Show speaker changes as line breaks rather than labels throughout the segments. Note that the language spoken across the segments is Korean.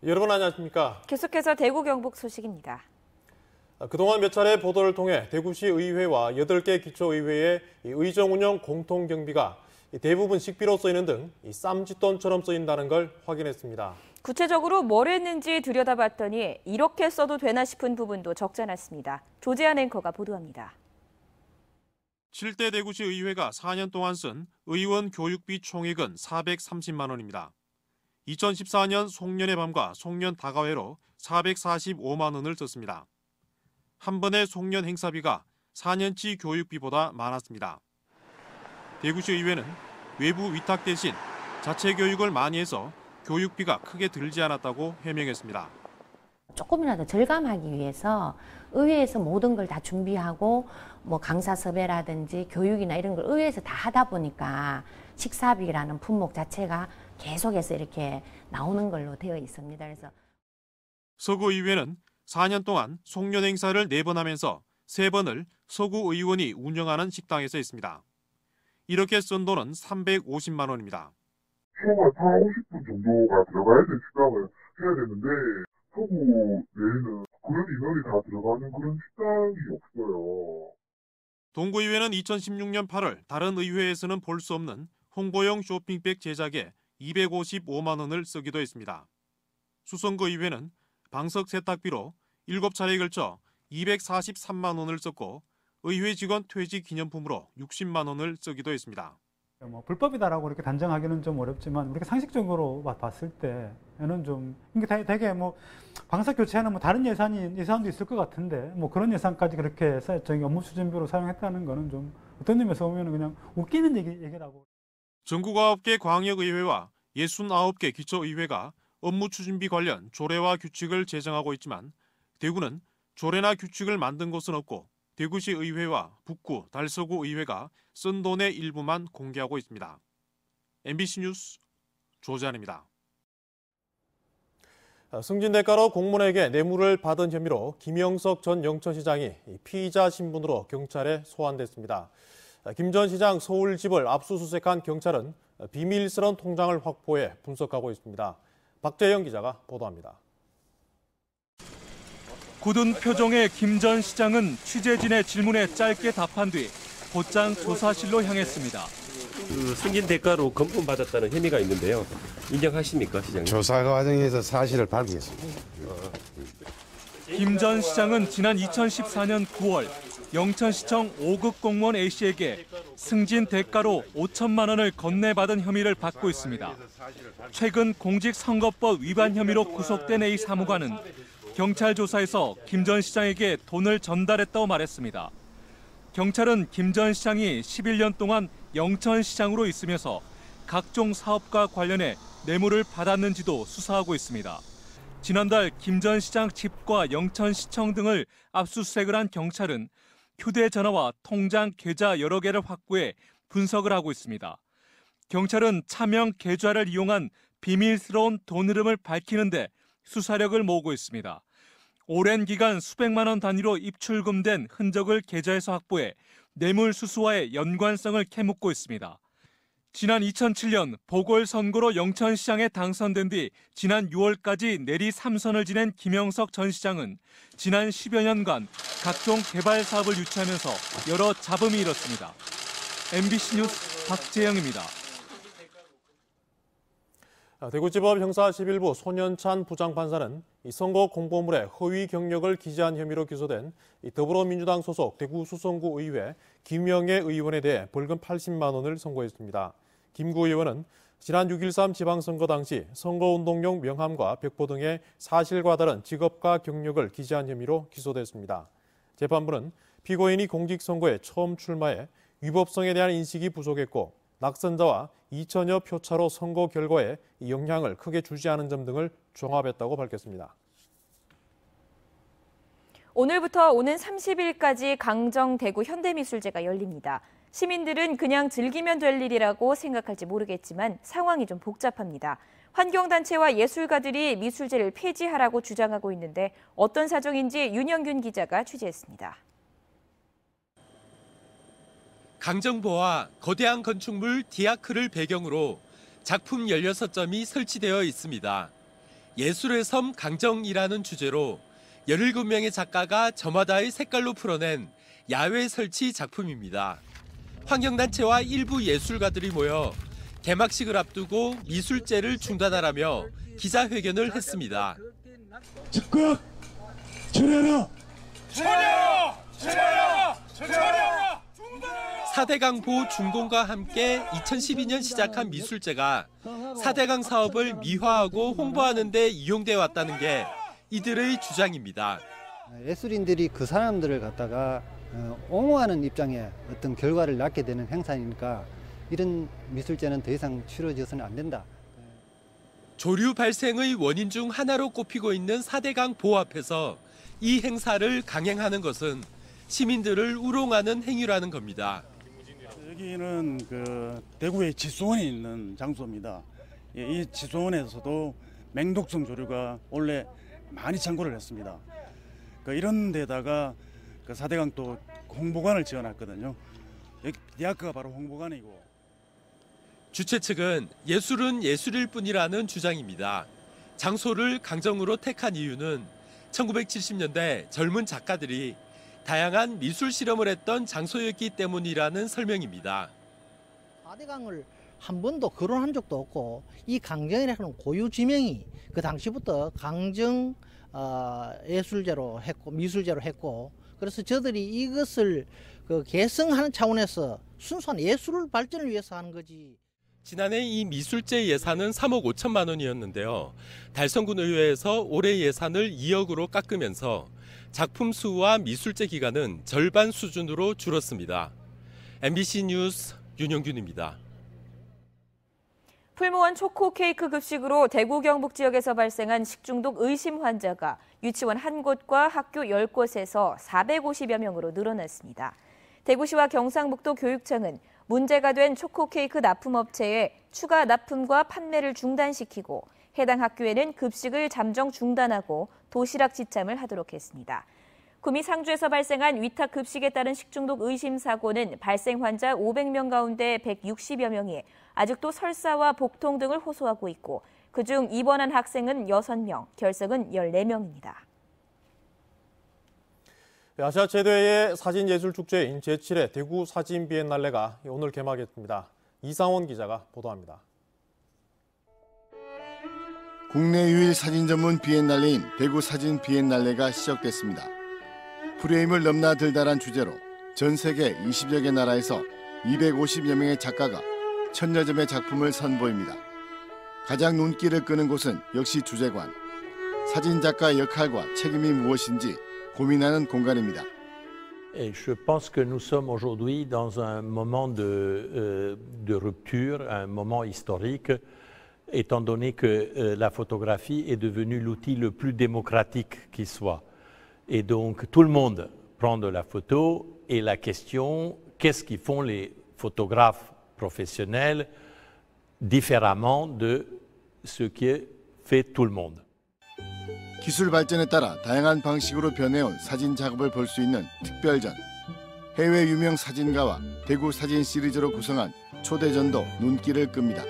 여러분 안녕하십니까?
계속해서 대구 경북 소식입니다.
그동안 몇 차례 보도를 통해 대구시 의회와 8개 기초의회의 의정 운영 공통 경비가 대부분 식비로 쓰이는 등 쌈짓돈처럼 쓰인다는 걸 확인했습니다.
구체적으로 뭘 했는지 들여다봤더니 이렇게 써도 되나 싶은 부분도 적지 않았습니다. 조재한 앵커가 보도합니다.
7대 대구시 의회가 4년 동안 쓴 의원 교육비 총액은 430만 원입니다. 2014년 송년의 밤과 송년 다가회로 445만 원을 썼습니다. 한 번의 송년 행사비가 4년치 교육비보다 많았습니다. 대구시 의회는 외부 위탁 대신 자체 교육을 많이 해서 교육비가 크게 들지 않았다고 해명했습니다.
조금이라도 절감하기 위해서 의회에서 모든 걸 다 준비하고 뭐 강사 섭외라든지 교육이나 이런 걸 의회에서 다 하다 보니까 식사비라는 품목 자체가 계속해서 이렇게 나오는 걸로 되어 있습니다. 그래서
서구의회는 4년 동안 송년 행사를 4번 하면서 3번을 서구의원이 운영하는 식당에서 했습니다. 이렇게 쓴 돈은 350만 원입니다.
최소한 40-50분 정도가 들어가야 될 식당을 해야 되는데 서구 내에는 그런 인원이 다 들어가는 그런 식당이 없어요.
동구의회는 2016년 8월 다른 의회에서는 볼 수 없는 홍보용 쇼핑백 제작에 255만 원을 쓰기도 했습니다. 수성구의회는 방석 세탁비로 7차례에 걸쳐 243만 원을 썼고 의회 직원 퇴직 기념품으로 60만 원을 쓰기도 했습니다.
불법이다라고 이렇게 단정하기는 좀 어렵지만 우리가 상식적으로 봤을 때는 좀 이게 되게 방석 교체하는 다른 예산도 있을 것 같은데 그런 예산까지 그렇게 해서 업무 추진비로 사용했다는 거는 좀 어떤 의미에서 보면 그냥 웃기는 얘기라고.
전국 9개 광역의회와 69개 기초의회가 업무 추진비 관련 조례와 규칙을 제정하고 있지만 대구는 조례나 규칙을 만든 곳은 없고 대구시 의회와 북구, 달서구 의회가 쓴 돈의 일부만 공개하고 있습니다. MBC 뉴스 조재한입니다. 승진 대가로 공무원에게 뇌물을 받은 혐의로 김영석 전 영천시장이 피의자 신분으로 경찰에 소환됐습니다. 김 전 시장 서울 집을 압수수색한 경찰은 비밀스러운 통장을 확보해 분석하고 있습니다. 박재영 기자가 보도합니다.
굳은 표정의 김 전 시장은 취재진의 질문에 짧게 답한 뒤 곧장 조사실로 향했습니다.
승진 대가로 금품받았다는 혐의가 있는데요. 인정하십니까, 시장님?
조사 과정에서 사실을 밝히겠습니다.
김 전 시장은 지난 2014년 9월 영천시청 5급 공무원 A씨에게 승진 대가로 5천만 원을 건네받은 혐의를 받고 있습니다. 최근 공직선거법 위반 혐의로 구속된 A 사무관은 경찰 조사에서 김 전 시장에게 돈을 전달했다고 말했습니다. 경찰은 김 전 시장이 11년 동안 영천시장으로 있으면서 각종 사업과 관련해 뇌물을 받았는지도 수사하고 있습니다. 지난달 김 전 시장 집과 영천시청 등을 압수수색을 한 경찰은 휴대전화와 통장 계좌 여러 개를 확보해 분석을 하고 있습니다. 경찰은 차명 계좌를 이용한 비밀스러운 돈 흐름을 밝히는 데 수사력을 모으고 있습니다. 오랜 기간 수백만 원 단위로 입출금된 흔적을 계좌에서 확보해 뇌물 수수와의 연관성을 캐묻고 있습니다. 지난 2007년 보궐선거로 영천시장에 당선된 뒤 지난 6월까지 내리 3선을 지낸 김영석 전 시장은 지난 10여 년간 각종 개발 사업을 유치하면서 여러 잡음이 일었습니다. MBC 뉴스 박재영입니다.
대구지법 형사 11부 손현찬 부장판사는 선거 공보물에 허위 경력을 기재한 혐의로 기소된 더불어민주당 소속 대구 수성구 의회 김영애 의원에 대해 벌금 80만 원을 선고했습니다. 김구 의원은 지난 6.13 지방선거 당시 선거운동용 명함과 벽보 등의 사실과 다른 직업과 경력을 기재한 혐의로 기소됐습니다. 재판부는 피고인이 공직선거에 처음 출마해 위법성에 대한 인식이 부족했고 낙선자와 2천여 표차로 선거 결과에 영향을 크게 주지 않은 점 등을 종합했다고 밝혔습니다.
오늘부터 오는 30일까지 강정 대구 현대미술제가 열립니다. 시민들은 그냥 즐기면 될 일이라고 생각할지 모르겠지만 상황이 좀 복잡합니다. 환경단체와 예술가들이 미술제를 폐지하라고 주장하고 있는데 어떤 사정인지 윤영균 기자가 취재했습니다.
강정보와 거대한 건축물 디아크를 배경으로 작품 16점이 설치되어 있습니다. 예술의 섬 강정이라는 주제로 17명의 작가가 저마다의 색깔로 풀어낸 야외 설치 작품입니다. 환경단체와 일부 예술가들이 모여 개막식을 앞두고 미술제를 중단하라며 기자회견을 했습니다.
즉각 철회하라!
사대강보 준공과 함께 2012년 시작한 미술제가 사대강 사업을 미화하고 홍보하는 데 이용돼 왔다는 게 이들의 주장입니다.
예술인들이 그 사람들을 갖다가 옹호하는 입장에 어떤 결과를 낳게 되는 행사니까 이런 미술제는 더 이상 치러져서는 안 된다.
조류 발생의 원인 중 하나로 꼽히고 있는 사대강 보 앞에서 이 행사를 강행하는 것은 시민들을 우롱하는 행위라는 겁니다.
여기는 대구의 지소원에 있는 장소입니다. 이 지소원에서도 맹독성 조류가 원래 많이 창고를 했습니다. 이런 데다가 사대강 또 홍보관을 지어놨거든요. 여기 디아크가 바로 홍보관이고.
주최 측은 예술은 예술일 뿐이라는 주장입니다. 장소를 강정으로 택한 이유는 1970년대 젊은 작가들이 다양한 미술 실험을 했던 장소였기 때문이라는 설명입니다.
사대강을 한 번도 거론한 적도 없고 이 강정이라는 고유 지명이 그 당시부터 강정 예술제로 했고 미술제로 했고 그래서 저들이 이것을 개성하는 차원에서 순수한 예술 발전을 위해서 하는 거지.
지난해 이 미술제 예산은 3억 5천만 원이었는데요. 달성군 의회에서 올해 예산을 2억으로 깎으면서 작품 수와 미술제 기간은 절반 수준으로 줄었습니다. MBC 뉴스 윤영균입니다.
풀무원 초코 케이크 급식으로 대구 경북 지역에서 발생한 식중독 의심 환자가 유치원 1곳과 학교 10곳에서 450여 명으로 늘어났습니다. 대구시와 경상북도 교육청은 문제가 된 초코 케이크 납품업체에 추가 납품과 판매를 중단시키고 해당 학교에는 급식을 잠정 중단하고 도시락 지참을 하도록 했습니다. 구미 상주에서 발생한 위탁 급식에 따른 식중독 의심 사고는 발생 환자 500명 가운데 160여 명이 아직도 설사와 복통 등을 호소하고 있고 그중 입원한 학생은 6명, 결석은 14명입니다.
아시아 최대의 사진예술축제인 제7회 대구 사진 비엔날레가 오늘 개막했습니다. 이상원 기자가 보도합니다.
국내 유일 사진 전문 비엔날레인 대구 사진 비엔날레가 시작됐습니다. 프레임을 넘나들다란 주제로 전 세계 20여 개 나라에서 250여 명의 작가가 1000여 점의 작품을 선보입니다. 가장 눈길을 끄는 곳은 역시 주제관. 사진 작가의 역할과 책임이 무엇인지 고민하는 공간입니다.
Je pense que nous sommes aujourd'hui dans un moment de rupture, un moment historique, étant donné que la photographie est devenue l'outil le plus démocratique qui soit. Et donc tout le monde prend de la photo et la question, qu'est-ce qu'ils font les photographes professionnels différemment de ce qui fait tout le monde.
기술 발전에 따라 다양한 방식으로 변해온 사진 작업을 볼 수 있는 특별전. 해외 유명 사진가와 대구 사진 시리즈로 구성한 초대전도 눈길을 끕니다.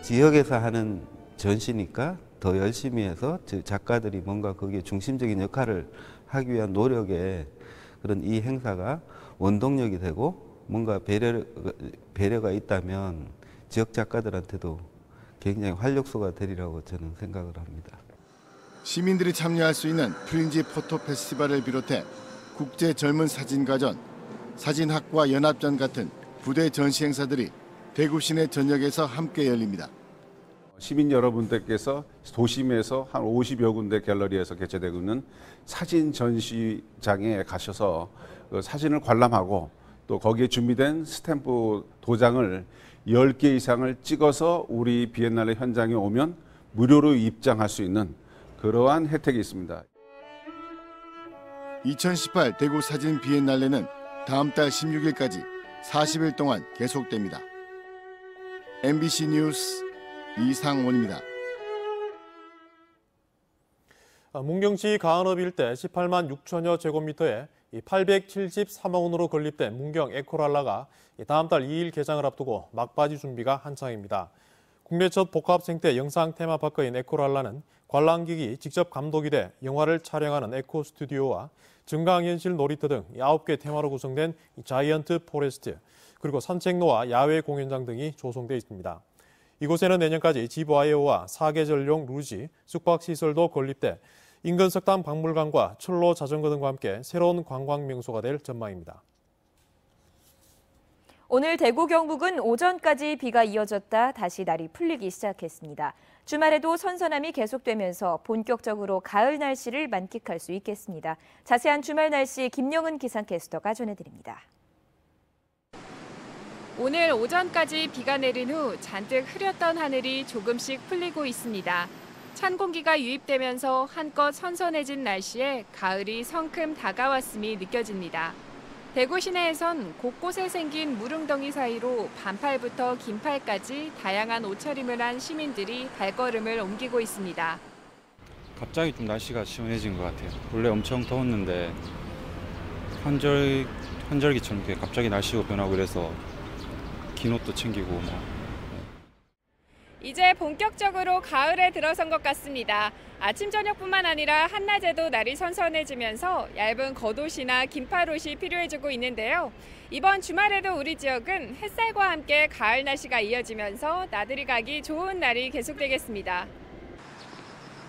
지역에서 하는 전시니까 더 열심히 해서 작가들이 뭔가 거기에 중심적인 역할을 하기 위한 노력에 그런 이 행사가 원동력이 되고 뭔가 배려가 있다면 지역 작가들한테도 굉장히 활력소가 되리라고 저는 생각을 합니다.
시민들이 참여할 수 있는 프린지 포토 페스티벌을 비롯해 국제 젊은 사진가전, 사진학과 연합전 같은 부대 전시 행사들이 대구 시내 전역에서 함께 열립니다.
시민 여러분들께서 도심에서 한 50여 군데 갤러리에서 개최되고 있는 사진 전시장에 가셔서 사진을 관람하고 또 거기에 준비된 스탬프 도장을 10개 이상을 찍어서 우리 비엔날레 현장에 오면 무료로 입장할 수 있는 그러한 혜택이 있습니다.
2018 대구 사진 비엔날레는 다음 달 16일까지 40일 동안 계속됩니다. MBC 뉴스 이상원입니다.
문경시 가은읍 일대 18만 6천여 제곱미터에 873억 원으로 건립된 문경 에코랄라가 다음 달 2일 개장을 앞두고 막바지 준비가 한창입니다. 국내 첫 복합 생태 영상 테마파크인 에코랄라는 관람객이 직접 감독이 돼 영화를 촬영하는 에코 스튜디오와 증강현실 놀이터 등 9개 테마로 구성된 자이언트 포레스트, 그리고 산책로와 야외 공연장 등이 조성되어 있습니다. 이곳에는 내년까지 지브아이오와 사계절용 루지, 숙박시설도 건립돼 인근 석담 박물관과 철로 자전거 등과 함께 새로운 관광 명소가 될 전망입니다.
오늘 대구 경북은 오전까지 비가 이어졌다 다시 날이 풀리기 시작했습니다. 주말에도 선선함이 계속되면서 본격적으로 가을 날씨를 만끽할 수 있겠습니다. 자세한 주말 날씨 김영은 기상캐스터가 전해드립니다.
오늘 오전까지 비가 내린 후 잔뜩 흐렸던 하늘이 조금씩 풀리고 있습니다. 찬 공기가 유입되면서 한껏 선선해진 날씨에 가을이 성큼 다가왔음이 느껴집니다. 대구 시내에선 곳곳에 생긴 무릉덩이 사이로 반팔부터 긴팔까지 다양한 옷차림을 한 시민들이 발걸음을 옮기고 있습니다.
갑자기 좀 날씨가 시원해진 것 같아요. 원래 엄청 더웠는데 환절기처럼 이렇게 갑자기 날씨가 변하고 그래서 긴 옷도 챙기고
이제 본격적으로 가을에 들어선 것 같습니다. 아침 저녁뿐만 아니라 한낮에도 날이 선선해지면서 얇은 겉옷이나 긴팔옷이 필요해지고 있는데요. 이번 주말에도 우리 지역은 햇살과 함께 가을 날씨가 이어지면서 나들이 가기 좋은 날이 계속되겠습니다.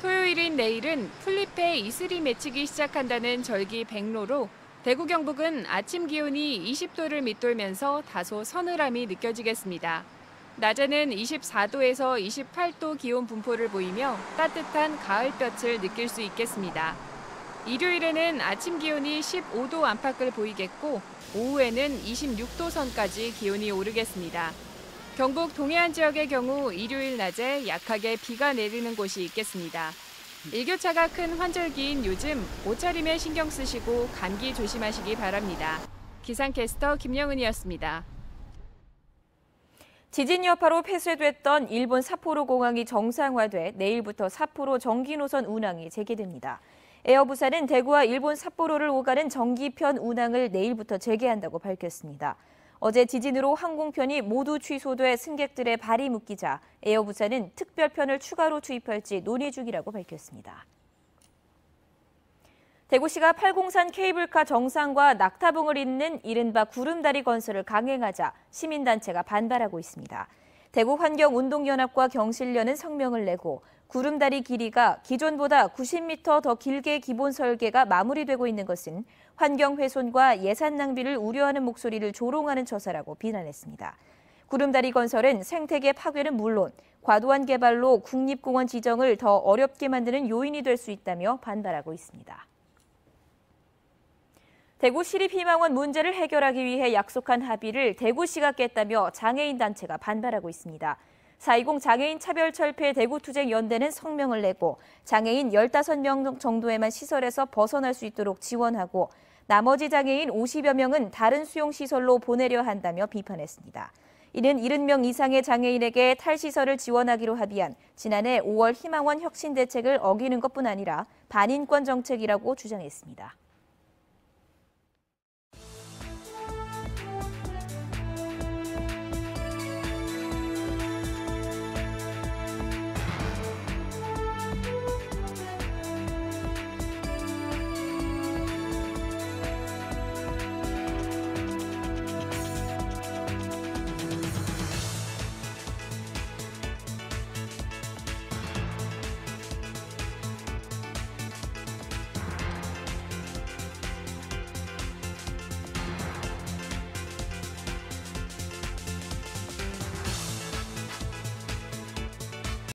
토요일인 내일은 풀잎에 이슬이 맺히기 시작한다는 절기 백로로 대구 경북은 아침 기온이 20도를 밑돌면서 다소 서늘함이 느껴지겠습니다. 낮에는 24도에서 28도 기온 분포를 보이며 따뜻한 가을볕을 느낄 수 있겠습니다. 일요일에는 아침 기온이 15도 안팎을 보이겠고 오후에는 26도 선까지 기온이 오르겠습니다. 경북 동해안 지역의 경우 일요일 낮에 약하게 비가 내리는 곳이 있겠습니다. 일교차가 큰 환절기인 요즘 옷차림에 신경 쓰시고 감기 조심하시기 바랍니다. 기상캐스터 김영은이었습니다.
지진 여파로 폐쇄됐던 일본 삿포로 공항이 정상화돼 내일부터 삿포로 전기 노선 운항이 재개됩니다. 에어부산은 대구와 일본 삿포로를 오가는 정기편 운항을 내일부터 재개한다고 밝혔습니다. 어제 지진으로 항공편이 모두 취소돼 승객들의 발이 묶이자 에어부산은 특별편을 추가로 투입할지 논의 중이라고 밝혔습니다. 대구시가 팔공산 케이블카 정상과 낙타봉을 잇는 이른바 구름다리 건설을 강행하자 시민단체가 반발하고 있습니다. 대구환경운동연합과 경실련은 성명을 내고 구름다리 길이가 기존보다 90m 더 길게 기본 설계가 마무리되고 있는 것은 환경 훼손과 예산 낭비를 우려하는 목소리를 조롱하는 처사라고 비난했습니다. 구름다리 건설은 생태계 파괴는 물론 과도한 개발로 국립공원 지정을 더 어렵게 만드는 요인이 될 수 있다며 반발하고 있습니다. 대구 시립희망원 문제를 해결하기 위해 약속한 합의를 대구시가 깼다며 장애인 단체가 반발하고 있습니다. 4.20 장애인 차별철폐 대구투쟁연대는 성명을 내고 장애인 15명 정도에만 시설에서 벗어날 수 있도록 지원하고 나머지 장애인 50여 명은 다른 수용시설로 보내려 한다며 비판했습니다. 이는 70명 이상의 장애인에게 탈시설을 지원하기로 합의한 지난해 5월 희망원 혁신대책을 어기는 것뿐 아니라 반인권 정책이라고 주장했습니다.